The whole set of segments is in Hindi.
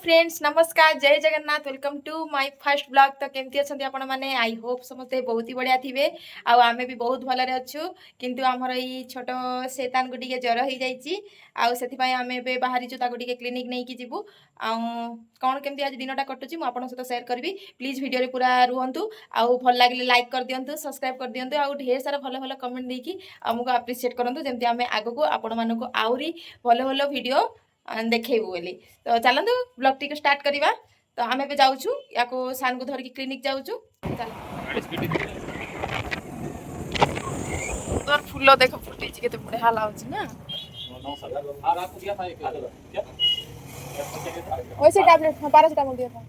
फ्रेंड्स नमस्कार जय Jagannath welcome to my first blog. तो केमती अच्छा आपण मैंने आई होप समस्ते बहुत ही बढ़िया थे आम भी बहुत भलरे अच्छु किंतु आमर ये छोट शैतान को टे ज्वर हो जाए आम ए बाहरी टे क्लिनिक नहीं कि जीवु कौन केमती आज दिन कटुची मुझे सहित सेयार करी प्लीज वीडियो पूरा रुहतु आउ भल लगे लाइक कर दिंतु सब्सक्राइब कर दिंतु आउ ढेर सारा भल भल कमेंट देकी आमको अप्रिशिएट करूँ जमी आम आगक आपण मानक आहरी भल भल वीडियो देखेबू बोली। तो चलतु ब्लॉग टी स्टार्ट करवा। तो आम ए जाऊँ या सान को धरिकी क्लिनिक जाऊँ। तो फूल देख फुटी के बढ़िया लगे ना वैसे टैबलेट पैरासिटामोल दिया था।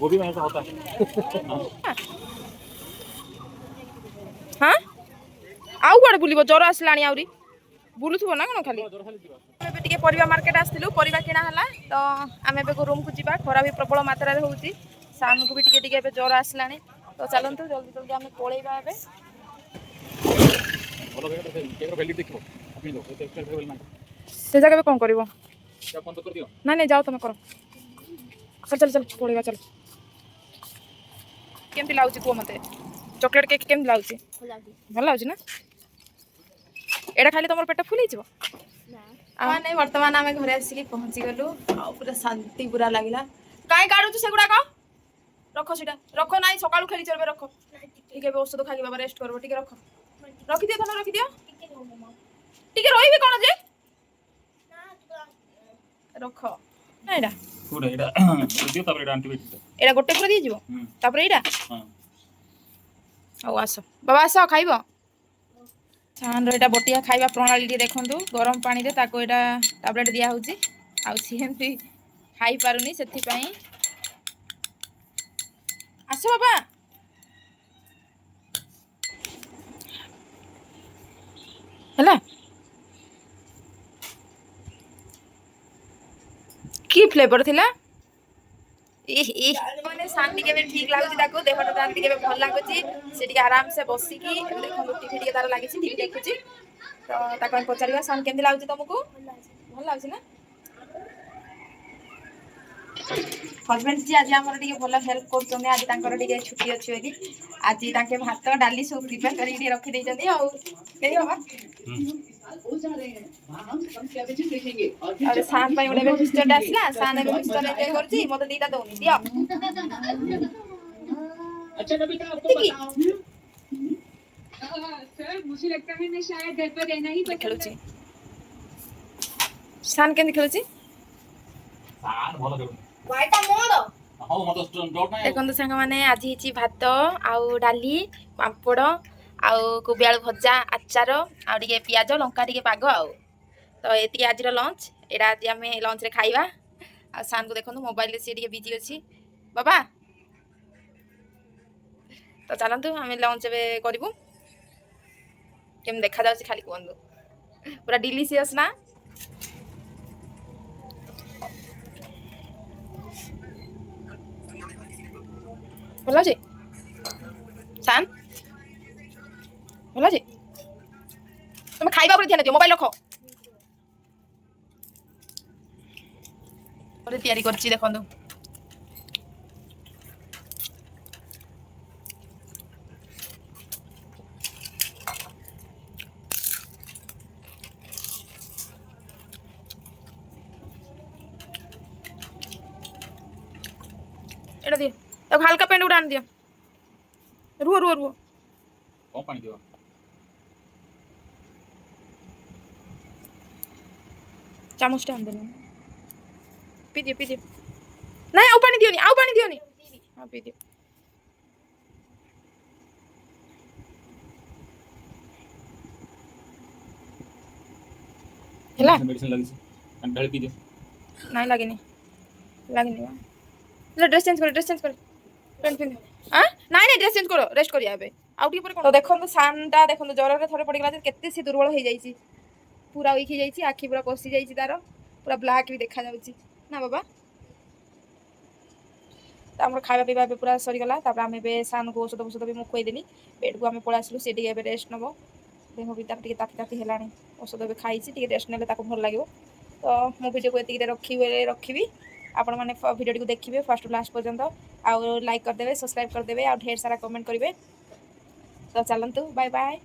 वो भी ऐसा होता है। हाँ आउ कड़े बुल ज्वर आसला आहरी बुलुव ना कौन खाली टे परिवा मार्केट आसलु परिवा किणा है। तो आम ए रूम को जीवा खरा भी प्रबल मात्रा हो सामू को भी टे ज्वर आसला। तो चलतु जल्दी जल्दी आम पलैबा से जगह कौन कर ना नहीं जाओ तुम कर चल चल चल पलैबा चल केमती लगुच कह मत चॉकलेट केक केमती लगुच भल लगुच ना एटा खाली तुम पेट फुल नहीं बर्तमान आम घर आसिक पहुँची गलु पूरा शांति पूरा लगला कहीं काढ़ु से गुड़ाक रख सीटा रख ना सका खेली चलबे रख टे औषध खाई बाबा रेस्ट कर टे रख रखिदियो तुम रखिदियो टे रही कौन जे रख ना एटा गोटे पूरा दी एटा आओ आस बाबा आस खाइब सान रहा बटिया खाଇବା प्रणाली देखु गरम पानी रे ताको एटा टैबलेट दिया होची आ सीएमपी खाई पारुनी से आस बाबा हैला की फ्लेवर थिला मैंने सान टी ठीक लगुच देहटा टी भल लगुच से आराम से बसिकी देखो टीवी तार लगी टीवी देखुची। तो पचार सान केमती लगुच तुमको भल लगुच ना हजबैंड जी आज आम भल हेल्प कर आज छुट्टी अच्छी बोली आज भात डाली सब प्रिपेयर कर रखी सान गोटे मिक्सचर आसला सान मिक्सचर एंजॉय करछि मते दीटा दउनी दियो अच्छा कविता आपको बताऊं सर मुझे लगता है मैं शायद घर पर रहना ही खेलुछि सान केन खेलुछि सान भलो खेलु वाइटा मोर हां मत डॉट ना देखो संग माने आज हिची भात आउ डाली पापड़ आउ कोबी आलू भजा आचार आ टिके पियाज लंका टिके पाग आउ तो ये आज लंच एटा आज आम लंच रे खाइबा आ सान को देखो मोबाइल सी टिके बिजी अच्छी बाबा। तो चलतु आम लंच ए करूँ केम देखा जाउछि खाली कहतु पूरा डिलीशियस ना भल अच्छे सान भल अच्छे तुम खाइबा पर ध्यान दियो मोबाइल रख तैयारी करछि देखो एटा दियो तो हल्का पेंट उड़ान दियो रुओ रुओ रुओ कौन पानी दियो चामच टा अंदर पी दियो नहीं आउ पानी दियो हां पी दियो हैला मेडिसिन लगी से ढाल पी दियो नहीं लागेनी ले ड्रेस चेंज कर पेंट पिन हां नहीं ड्रेस चेंज करो रेस्ट करिया बे आउटी पर कोन तो देखो सानटा देखो ज्वर रे थरे पड़ी गला केते सी दुर्बल हो जाईची पूरा वीक हो जाईची आखी पूरा पसी जाईची तारो पूरा ब्लैक भी देखा जाउची ना बाबा। तो आम खावा पीवा पूरा सरीगला आम सान को औषध औषध भी मुझे खुदेली बेड को आम पलि आसलु सी रेस्ट नब देह भी तार ताती ताती है औषध भी खाई रेस्ट ने भल लगे तो मो भिडियो को ये रखी आपण मैंने भिडियो टी देखिए फर्स्ट लास्ट पर्यंत आउ लाइक करदे सब्सक्राइब करदे आ ढेर सारा कमेंट करेंगे तो चलतु बाय बाय।